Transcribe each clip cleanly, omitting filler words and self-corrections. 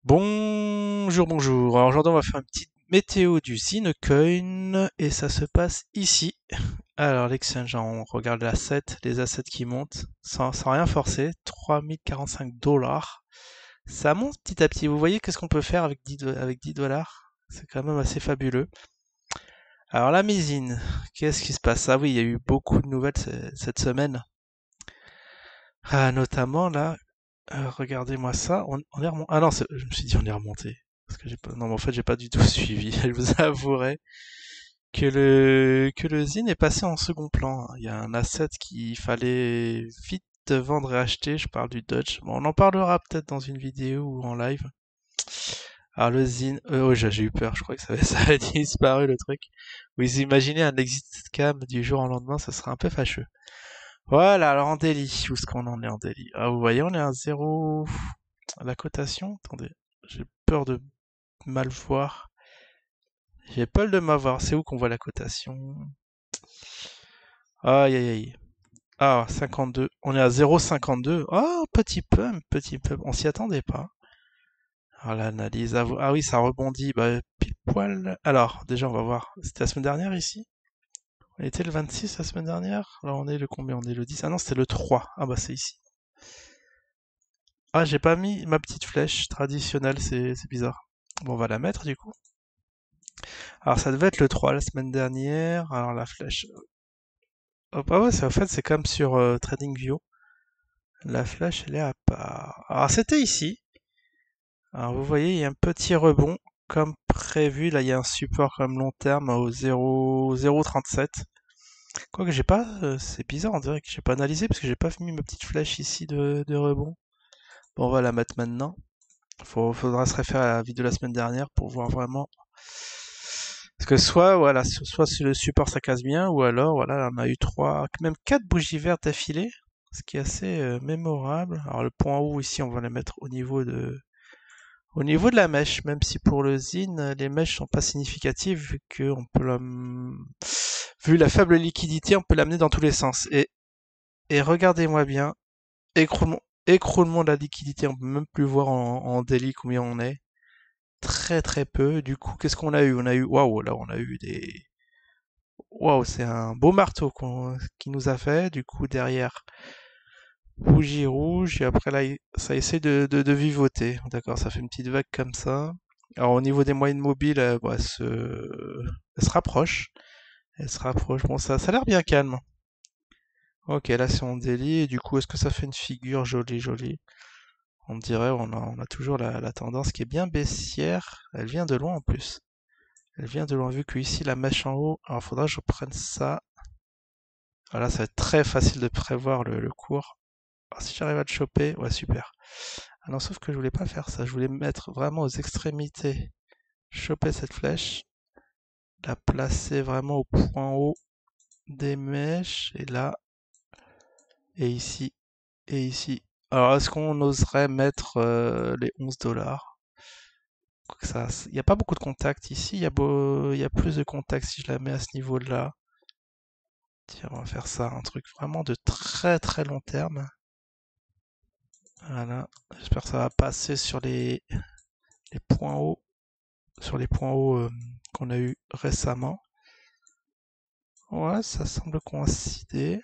Bonjour, bonjour. Alors aujourd'hui on va faire une petite météo du Zinecoin et ça se passe ici. Alors l'exchange, on regarde les assets qui montent sans rien forcer, 3045 $. Ça monte petit à petit. Vous voyez qu'est-ce qu'on peut faire avec 10 $? C'est quand même assez fabuleux. Alors la mésine, qu'est-ce qui se passe? Ah oui, il y a eu beaucoup de nouvelles cette semaine. Ah, notamment là, regardez-moi ça, on est remonté. Ah non, je me suis dit on est remonté. Parce que j'ai pas. Non, mais en fait, j'ai pas du tout suivi. Je vous avouerai que le Zine est passé en second plan. Il y a un asset qu'il fallait vite vendre et acheter. Je parle du Dodge. Bon, on en parlera peut-être dans une vidéo ou en live. Alors le Zine, oh, j'ai eu peur. Je crois que ça avait disparu le truc. Vous imaginez un exit scam du jour au lendemain, ça serait un peu fâcheux. Voilà, alors en daily, où est-ce qu'on en est en daily? Ah, vous voyez, on est à 0. La cotation, attendez, j'ai peur de mal voir. J'ai peur de m'avoir. C'est où qu'on voit la cotation? Aïe aïe aïe. Ah, 52. On est à 0,52. Ah, petit pump, petit pump. On s'y attendait pas. Alors l'analyse. Ah oui, ça rebondit. Bah, pile poil. Alors, déjà, on va voir. C'était la semaine dernière ici? On était le 26 la semaine dernière? Alors on est le combien? On est le 10. Ah non, c'était le 3. Ah bah c'est ici. Ah, j'ai pas mis ma petite flèche traditionnelle, c'est bizarre. Bon, on va la mettre du coup. Alors ça devait être le 3 la semaine dernière. Alors la flèche. Hop, ah ouais, en fait c'est comme sur TradingView. La flèche elle est à part. Alors c'était ici. Alors vous voyez, il y a un petit rebond comme prévu. Là il y a un support comme long terme au 0,037. Quoique j'ai pas. C'est bizarre, on dirait que j'ai pas analysé parce que j'ai pas mis ma petite flèche ici de rebond. Bon, on va la mettre maintenant. Faudra se référer à la vidéo de la semaine dernière pour voir vraiment. Parce que soit, voilà, soit si le support ça casse bien, ou alors, voilà, on a eu même quatre bougies vertes d'affilée, ce qui est assez mémorable. Alors le point haut ici, on va les mettre au niveau de la mèche, même si pour le zine, les mèches sont pas significatives, vu la faible liquidité, on peut l'amener dans tous les sens. Et regardez-moi bien, écroulement de la liquidité, on peut même plus voir en daily combien on est. Très très peu. Du coup, qu'est-ce qu'on a eu? On a eu, waouh, là on a eu des, waouh, c'est un beau marteau qui nous a fait. Du coup, derrière, bougie rouge. Et après, là, ça essaie de vivoter. D'accord, ça fait une petite vague comme ça. Alors, au niveau des moyennes mobiles, bah, elle se rapproche. Elle se rapproche. Bon, ça a l'air bien calme. Ok, là, c'est en délit. Et du coup, est-ce que ça fait une figure jolie, jolie? On dirait, on a toujours la tendance qui est bien baissière. Elle vient de loin en plus. Elle vient de loin, vu que ici, la mèche en haut. Alors, faudra que je prenne ça. Voilà, ça va être très facile de prévoir le cours. Alors, si j'arrive à le choper, ouais, super. Ah non, sauf que je voulais pas faire ça. Je voulais me mettre vraiment aux extrémités. Choper cette flèche, la placer vraiment au point haut des mèches, et là, et ici, et ici. Alors, est-ce qu'on oserait mettre les 11 $? Ça, il n'y a pas beaucoup de contacts ici. Il y a plus de contacts si je la mets à ce niveau-là. Tiens, on va faire ça, un truc vraiment de très très long terme. Voilà, j'espère que ça va passer sur les points hauts, sur les points hauts qu'on a eu récemment. Ouais, ça semble coïncider.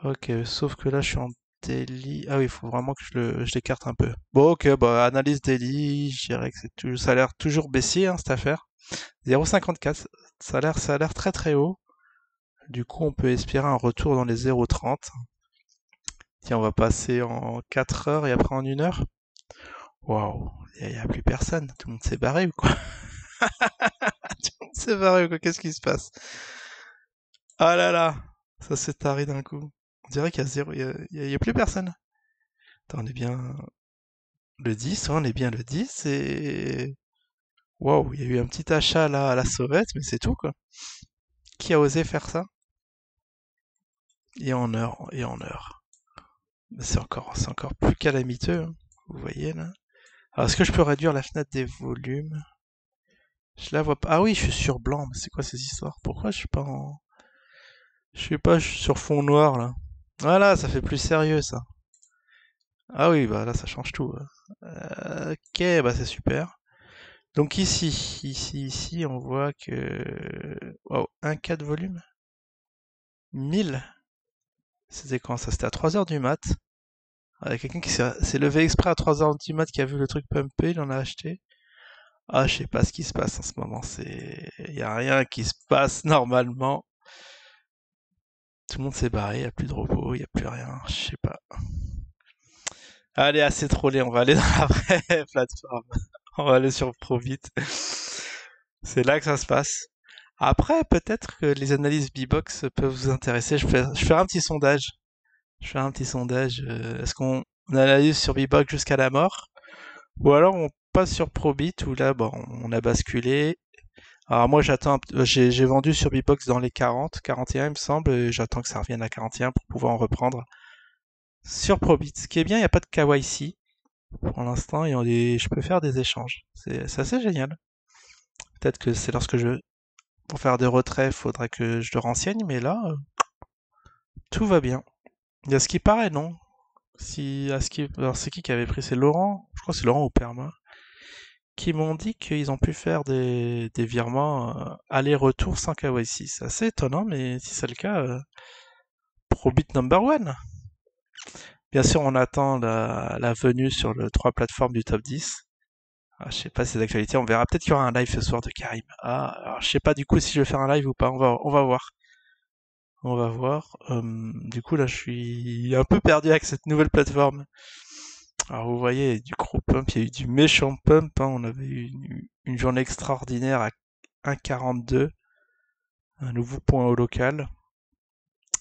Ok, sauf que là je suis en daily. Ah oui, il faut vraiment que je l'écarte un peu. Bon, ok, bah analyse daily, je dirais que ça a l'air toujours baissier hein, cette affaire. 0,54, ça a l'air très très haut. Du coup, on peut espérer un retour dans les 0,30. Tiens, on va passer en 4 heures et après en 1 heure. Waouh, il n'y a plus personne. Tout le monde s'est barré ou quoi? Tout le monde s'est barré ou quoi? Qu'est-ce qui se passe? Ah là là, ça s'est taré d'un coup. On dirait qu'il y a zéro, il y a plus personne. Attends, on est bien le 10, ouais, on est bien le 10 et... Waouh, il y a eu un petit achat là à la sauvette, mais c'est tout quoi. Qui a osé faire ça? Et en heure, et en heure. Mais c'est encore plus calamiteux, hein. Vous voyez là? Alors est-ce que je peux réduire la fenêtre des volumes? Je la vois pas. Ah oui, je suis sur blanc, mais c'est quoi ces histoires? Pourquoi je suis pas en... je suis sur fond noir là. Voilà, ça fait plus sérieux ça. Ah oui, bah là ça change tout. Ok, bah c'est super. Donc ici, on voit que... Wow, 1K de volume 1000. C'était quand ça? C'était à 3 heures du mat. Il y a quelqu'un qui s'est levé exprès à 3 heures du mat, qui a vu le truc pumper, il en a acheté. Ah, je sais pas ce qui se passe en ce moment. Il y a rien qui se passe normalement. Tout le monde s'est barré, il y a plus de robots, il y a plus rien. Je sais pas. Allez, assez trollé, on va aller dans la vraie plateforme. On va aller sur Probit. C'est là que ça se passe. Après, peut-être que les analyses B-Box peuvent vous intéresser. Je fais un petit sondage. Est-ce qu'on analyse sur B-Box jusqu'à la mort? Ou alors on passe sur Probit où là, bon, on a basculé. Alors moi, j'ai vendu sur B-Box dans les 40, 41 il me semble, et j'attends que ça revienne à 41 pour pouvoir en reprendre sur Probit. Ce qui est bien, il n'y a pas de KYC. Pour l'instant, je peux faire des échanges. C'est assez génial. Peut-être que c'est pour faire des retraits, il faudrait que je le renseigne, mais là, tout va bien. Il y a ce qui paraît, non? Alors c'est qui avait pris? C'est Laurent? Je crois que c'est Laurent ou Perma. Qui m'ont dit qu'ils ont pu faire des virements aller-retour sans KYC. C'est assez étonnant, mais si c'est le cas, Probit number one. Bien sûr, on attend la venue sur les 3 plateformes du top 10. Ah, je sais pas si c'est d'actualité, on verra. Peut-être qu'il y aura un live ce soir de Karim. Ah, alors je sais pas du coup si je vais faire un live ou pas. On va voir. On va voir. Du coup, là, je suis un peu perdu avec cette nouvelle plateforme. Alors, vous voyez, il y a eu du gros pump, il y a eu du méchant pump, hein. On avait eu une journée extraordinaire à 1,42. Un nouveau point au local.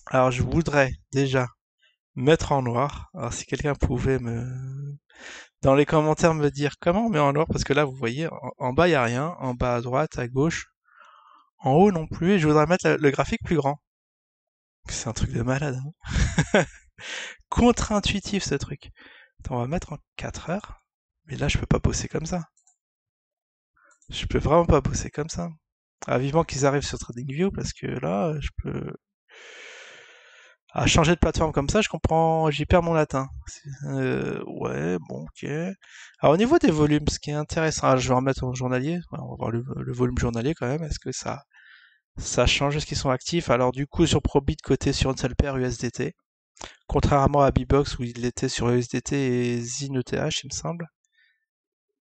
Alors, je voudrais déjà mettre en noir. Alors, si quelqu'un pouvait dans les commentaires me dire comment on met en noir, parce que là, vous voyez, en bas, il n'y a rien. En bas, à droite, à gauche. En haut non plus. Et je voudrais mettre le graphique plus grand. C'est un truc de malade, hein. Contre-intuitif, ce truc. Attends, on va mettre en 4 heures. Mais là, je peux pas bosser comme ça. Je peux vraiment pas bosser comme ça. Ah, vivement qu'ils arrivent sur TradingView, parce que là, je peux... À changer de plateforme comme ça, je comprends, j'y perds mon latin. Ouais, bon, ok. Alors au niveau des volumes, ce qui est intéressant, je vais remettre en journalier. Ouais, on va voir le volume journalier quand même. Est-ce que ça change? Est-ce qu'ils sont actifs? Alors du coup, sur Probit, côté sur une seule paire USDT. Contrairement à B-Box où il était sur USDT et ZIN ETH, il me semble.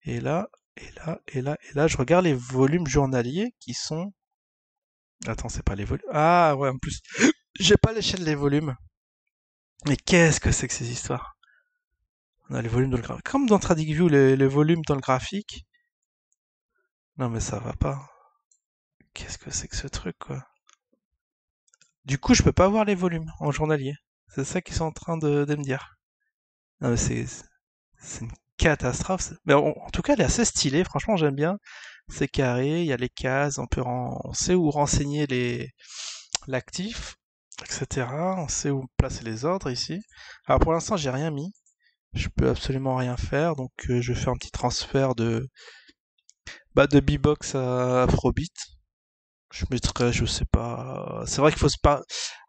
Et là, et là, je regarde les volumes journaliers qui sont... Attends, c'est pas les volumes. Ah ouais, en plus, j'ai pas l'échelle des volumes. Mais qu'est-ce que c'est que ces histoires? On a les volumes dans le graphique. Comme dans TradingView, les volumes dans le graphique. Non mais ça va pas. Qu'est-ce que c'est que ce truc, quoi? Du coup, je peux pas voir les volumes en journalier. C'est ça qu'ils sont en train de me dire. Non mais c'est une catastrophe. Mais en tout cas, elle est assez stylée. Franchement, j'aime bien. C'est carré, il y a les cases, on sait où renseigner l'actif, etc. On sait où placer les ordres ici. Alors pour l'instant, j'ai rien mis. Je peux absolument rien faire, donc je fais un petit transfert de B-Box à Probit. Je mettrais, je sais pas. C'est vrai qu'il faut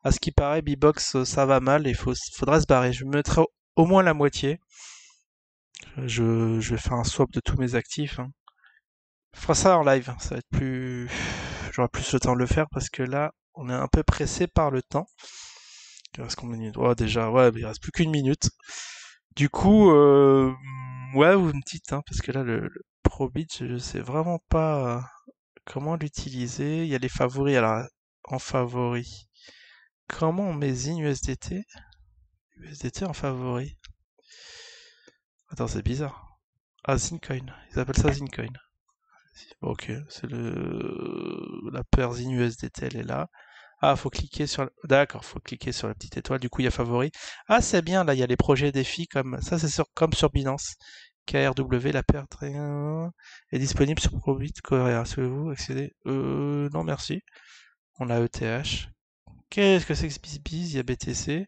à ce qui paraît, B-Box ça va mal et faudrait se barrer. Je mettrais au moins la moitié. Je vais faire un swap de tous mes actifs, hein. Je ferai ça en live, ça va être plus... J'aurai plus le temps de le faire parce que là, on est un peu pressé par le temps. Il reste combien de minutes? Oh, déjà, ouais, il reste plus qu'une minute. Du coup, ouais, vous me dites, hein, parce que là, le Probit, je sais vraiment pas comment l'utiliser. Il y a les favoris, alors, en favoris. Comment on met ZIN USDT? USDT en favoris. Attends, c'est bizarre. Ah, ZINcoin. Ils appellent ça ZINcoin. Ok, c'est la paire ZIN USDT, elle est là. Ah, faut cliquer sur... D'accord, faut cliquer sur la petite étoile. Du coup, il y a favoris. Ah, c'est bien, là, il y a les projets défis comme... Ça, c'est comme sur Binance. KRW, la paire est disponible sur Probit Korea. Souhaitez-vous accéder? Non, merci. On a ETH. Qu'est-ce que c'est que ce BizBiz? Il y a BTC.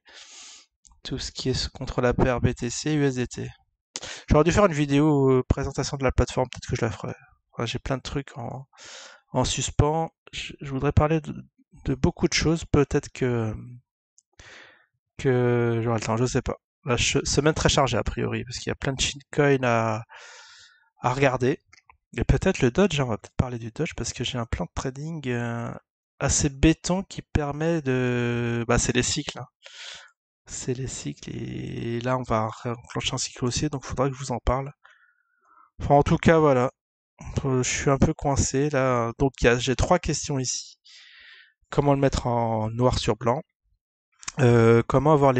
Tout ce qui est contre la paire BTC, USDT. J'aurais dû faire une vidéo présentation de la plateforme, peut-être que je la ferai. Enfin, j'ai plein de trucs en suspens. Je voudrais parler de beaucoup de choses. Peut-être que j'aurai le temps, je sais pas. La semaine très chargée a priori, parce qu'il y a plein de shitcoins à regarder. Et peut-être le Dodge, hein, on va peut-être parler du Dodge parce que j'ai un plan de trading assez béton qui permet de... Bah, c'est les cycles, hein. C'est les cycles et là on va enclencher un cycle haussier, donc il faudra que je vous en parle. Enfin, en tout cas, voilà. Je suis un peu coincé là. Donc j'ai trois questions ici. Comment le mettre en noir sur blanc? Comment avoir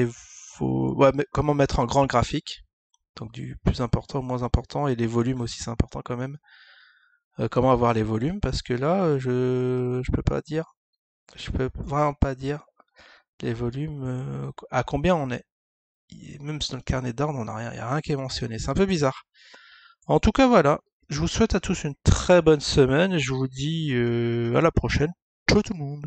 ouais, mais comment mettre en grand graphique? Donc du plus important au moins important et les volumes aussi c'est important quand même. Comment avoir les volumes? Parce que là je peux pas dire, je peux vraiment pas dire les volumes à combien on est. Même dans le carnet d'ordre on n'a rien, y a rien qui est mentionné. C'est un peu bizarre. En tout cas voilà. Je vous souhaite à tous une très bonne semaine et je vous dis à la prochaine. Ciao tout le monde.